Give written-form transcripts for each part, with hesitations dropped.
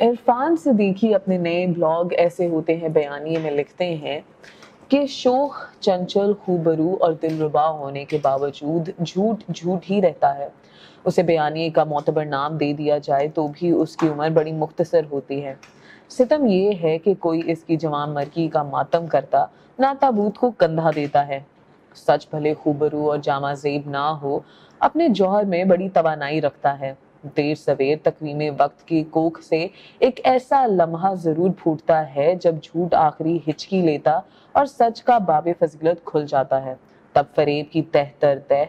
इरफान सिद्दीकी अपने नए ब्लॉग ऐसे होते हैं बेयानिए में लिखते हैं कि शोख, चंचल, खूबरू और दिलरुबा होने के बावजूद झूठ झूठ ही रहता है। उसे बेयानिए का मोतबर नाम दे दिया जाए तो भी उसकी उम्र बड़ी मुख्तसर होती है। सितम ये है कि कोई इसकी जवान मर्गी का मातम करता ना ताबूत को कंधा देता है। सच भले खूबरू और जामा जेब ना हो, अपने जौहर में बड़ी तवानाई रखता है। देर सवेर तकवीम वक्त की कोख से एक ऐसा लम्हा जरूर फूटता है जब झूठ आखिरी हिचकी लेता और सच का बाबे फजीलत खुल जाता है। तब फरेब की तह तर तह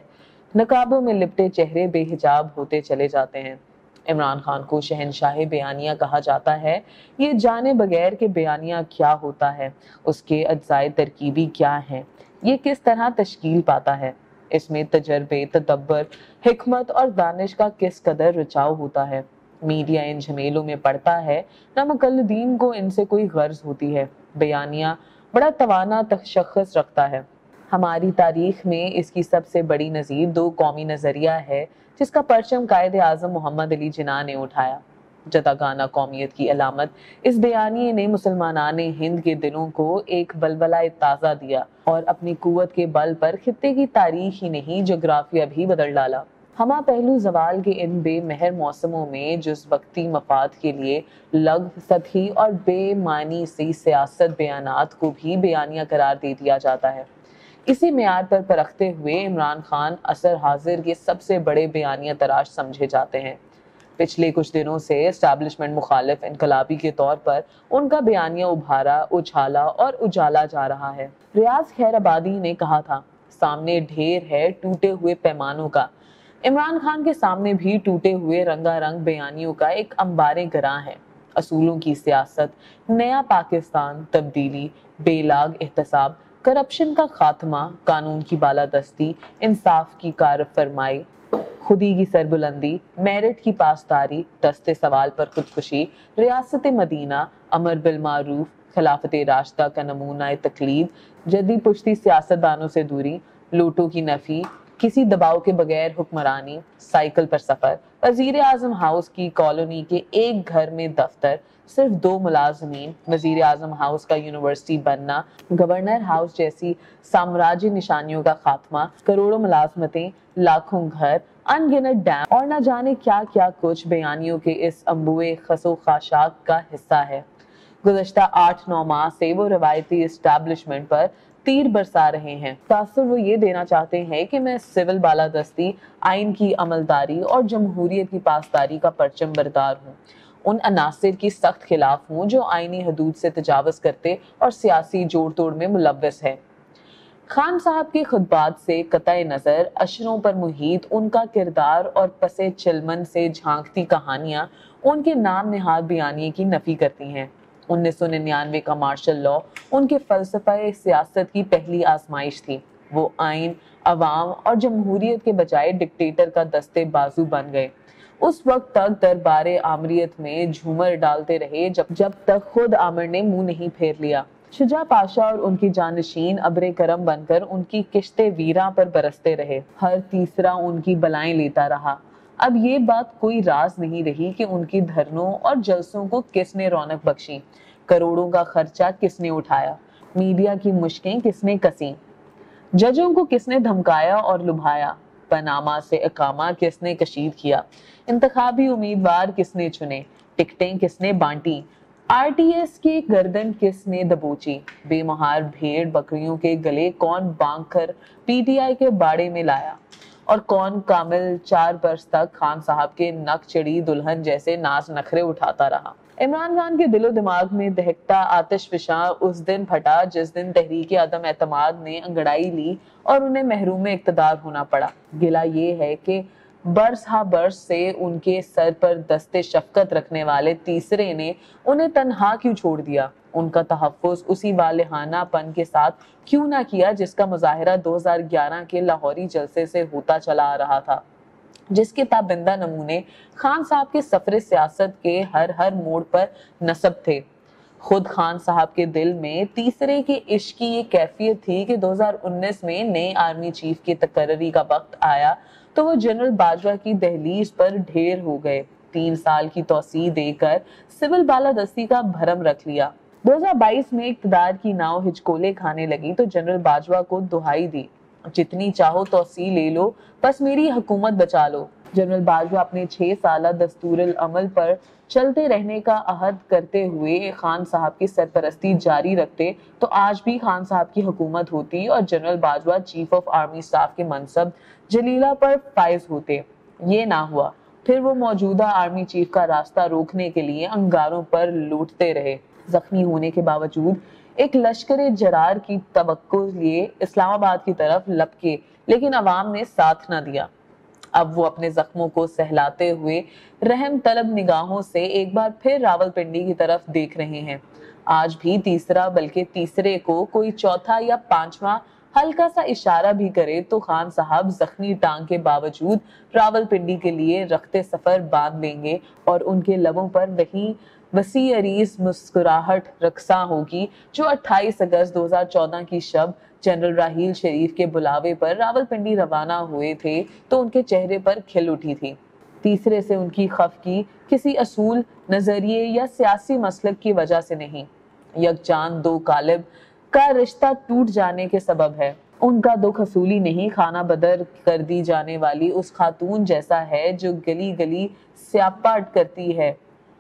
नकाबों में लिपटे चेहरे बेहिजाब होते चले जाते हैं। इमरान खान को शहनशाह बयानिया कहा जाता है। ये जाने बगैर कि बयानिया क्या होता है, उसके अज्जाए तरकीबी क्या हैं, ये किस तरह तश्कील पाता है, इसमें तजर्बे, तदब्बर, हिकमत और दानिश का किस कदर रिचाव होता है। मीडिया इन झमेलों में पड़ता है ना मुकल्लिदीन को इनसे कोई गर्ज होती है। बयानिया बड़ा तवाना तशख्खुस रखता है। हमारी तारीख में इसकी सबसे बड़ी नज़ीर दो कौमी नज़रिया है जिसका परचम कायद आज़म मोहम्मद अली जिन्ना ने उठाया। जदागाना कौमियत की अलामत इस बयानिए ने मुसलमानान हिंद के दिलों को एक बलबला ताज़ा दिया और अपनी कुव्वत के बल पर खित्ते की तारीख ही नहीं जोग्राफिया भी बदल डाला। हमा पहलू जवाल के इन बेमहर मौसमों में जिस वक्ती मफाद के लिए लग सतही और बेमानी सी सियासत बयानात को भी बयानिया करार दे दिया जाता है। इसी म्यार पर परखते हुए इमरान खान असर हाजिर के सबसे बड़े बयानिया तराश समझे जाते हैं। पिछले कुछ दिनों से एस्टैब्लिशमेंट मुखालिफ इनकलाबी के तौर पर उनका बयानिया उभारा, उछाला और उजाला जा रहा है। रियाज खैराबादी ने कहा था, सामने ढेर है टूटे हुए पैमानों का। इमरान खान के सामने भी टूटे हुए रंगारंग बयानियों का एक अंबारे गिरां है। असूलों की सियासत, नया पाकिस्तान, तब्दीली, बेलाग एहतसाब, करप्शन का खात्मा, कानून की बालादस्ती, इंसाफ की कार फरमाई, खुदी की सरबुलंदी, मेरिट की पासदारी, दस्ते सवाल पर खुदकुशी, रियासत मदीना, अमर बिल मारूफ, खिलाफत राशिदा का नमूना तकलीद, जदी पुश्ती सियासतदानों से दूरी, लूटों की नफी, किसी दबाव के बगैर हुक्मरानी, साइकिल पर सफर, वजीर आजम हाउस की कॉलोनी के एक घर में दफ्तर, सिर्फ 2 मुलाजमीन, वजीर आजम हाउस का यूनिवर्सिटी बनना, गवर्नर हाउस जैसी साम्राज्य निशानियों का खात्मा, करोड़ों मुलाजमतें, लाखों घर, अनगिनत डैम और न जाने क्या क्या कुछ बयानियों के इस अंबुए खसो खाशाक का हिस्सा है। गुज़श्ता 8-9 माह से वो रवायती एस्टैब्लिशमेंट पर तीर बरसा रहे हैं। तासुर वो ये देना चाहते हैं कि मैं सिविल बालादस्ती, आइन की अमलदारी और जमहूरियत की पासदारी का परचम बरदार हूँ। उन अनासिर की सख्त खिलाफ हूँ जो आइनी हदूद से तजावज करते और सियासी जोड़ तोड़ में मुलव्वस है। खान साहब के खुतबात से कतई नजर अशरों पर मुहीत उनका किरदार और पसे चिलमन से झांकती कहानियां उनके नाम निहाद बयानिए की नफी करती हैं। 1999 का मार्शल लॉ उनके फलसफे सियासत की पहली आजमाइश थी। वो आइन, अवाम और जमहूरियत के बजाय डिक्टेटर का दस्ते बाजू बन गए। उस वक्त तक दरबारे आमरीत में झूमर डालते रहे जब तक खुद आमिर ने मुंह नहीं फेर लिया। शुजा पाशा और उनकी जानशीन अब्रे करम बनकर उनकी किश्ते वीरा पर बरसते रहे। हर तीसरा उनकी बलाएं लेता रहा। अब ये बात कोई राज नहीं रही कि उनकी धरनों और जलसों को किसने रौनक बख्शी, करोड़ों का खर्चा किसने उठाया, मीडिया की मुश्कें किसने कसी, जजों को किसने धमकाया और लुभाया, पनामा से इकामा किसने कशीद किया, इंतखाबी उम्मीदवार किसने चुने, टिकटें किसने बांटी, आरटीएस की गर्दन किसने दबोची, बेमहार भेड़ बकरियों के गले कौन बांध कर पीटीआई के बाड़े में लाया, और कौन कामिल 4 बरस तक खान साहब के नक चढ़ी दुल्हन जैसे नाज नखरे उठाता रहा। इमरान खान के दिलो दिमाग में दहकता आतिश फिशा उस दिन फटा जिस दिन तहरीक अदम एतमाद ने अंगड़ाई ली और उन्हें महरूम इक्तदार होना पड़ा। गिला ये है कि बरस हा बरस से उनके सर पर दस्ते शफकत रखने वाले तीसरे ने उन्हें तन्हा क्यों छोड़ दिया, उनका तहफ़्फ़ुज़ उसी वालिहानापन के साथ क्यों ना किया जिसका मुजाहिरा 2011 के लाहौरी जलसे से होता चला आ रहा था, जिसके ताबिंदा नमूने खान साहब के सफरे सियासत के हर मोड़ पर नस्ब थे। खुद खान साहब के दिल में तीसरे के इश्क की ये कैफियत थी कि 2019 में नए आर्मी चीफ की तकर्री का वक्त आया तो वो जनरल बाजवा की दहलीज पर ढेर हो गए। 3 साल की तौसीह देकर सिविल बालादस्ती का भरम रख लिया। 2022 में इक़्तिदार की नाव हिचकोले खाने लगी तो जनरल बाजवा को दुहाई दी, जितनी चाहो तौसीह ले लो, बस मेरी हुकूमत बचा लो। जनरल बाजवा अपने 6 साल दस्तूरुल अमल पर चलते रहने का अहद करते हुए खान साहब की सरपरस्ती जारी रखते तो आज भी खान साहब की हुकूमत होती और general Bajwa chief of army staff के मनसब जलीला पर फायज होते। ये ना हुआ। फिर वो मौजूदा आर्मी चीफ का रास्ता रोकने के लिए अंगारों पर लूटते रहे। जख्मी होने के बावजूद एक लश्कर जरार की तवक्को लिए इस्लामाबाद की तरफ लपके, लेकिन अवाम ने साथ न दिया। अब वो अपने जख्मों को सहलाते हुए रहम तलब निगाहों से एक बार फिर रावलपिंडी की तरफ देख रहे हैं। आज भी तीसरा बल्कि तीसरे को कोई चौथा या पांचवा हल्का सा इशारा भी करे तो खान साहब जख्मी टांग के बावजूद रावलपिंडी के लिए रखते सफर बांध देंगे और उनके लबों पर वही वसी अरीज मुस्कुराहट रक्सा होगी जो 28 अगस्त 2014 की शब जनरल राहील शरीफ के बुलावे पर रावलपिंडी रवाना हुए थे तो उनके चेहरे पर खिल उठी थी। तीसरे से उनकी खफगी किसी असूल, नजरिए या सियासी मसलक की वजह से नहीं, यकजान दो कालिब का रिश्ता टूट जाने के सबब है। उनका दुख असूली नहीं, खाना बदर कर दी जाने वाली उस खातून जैसा है जो गली गली स्यापाट करती है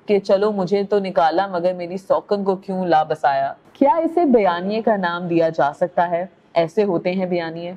कि चलो मुझे तो निकाला मगर मेरी सौकन को क्यों ला बसाया। क्या इसे बयानिए का नाम दिया जा सकता है? ऐसे होते हैं बयानिए।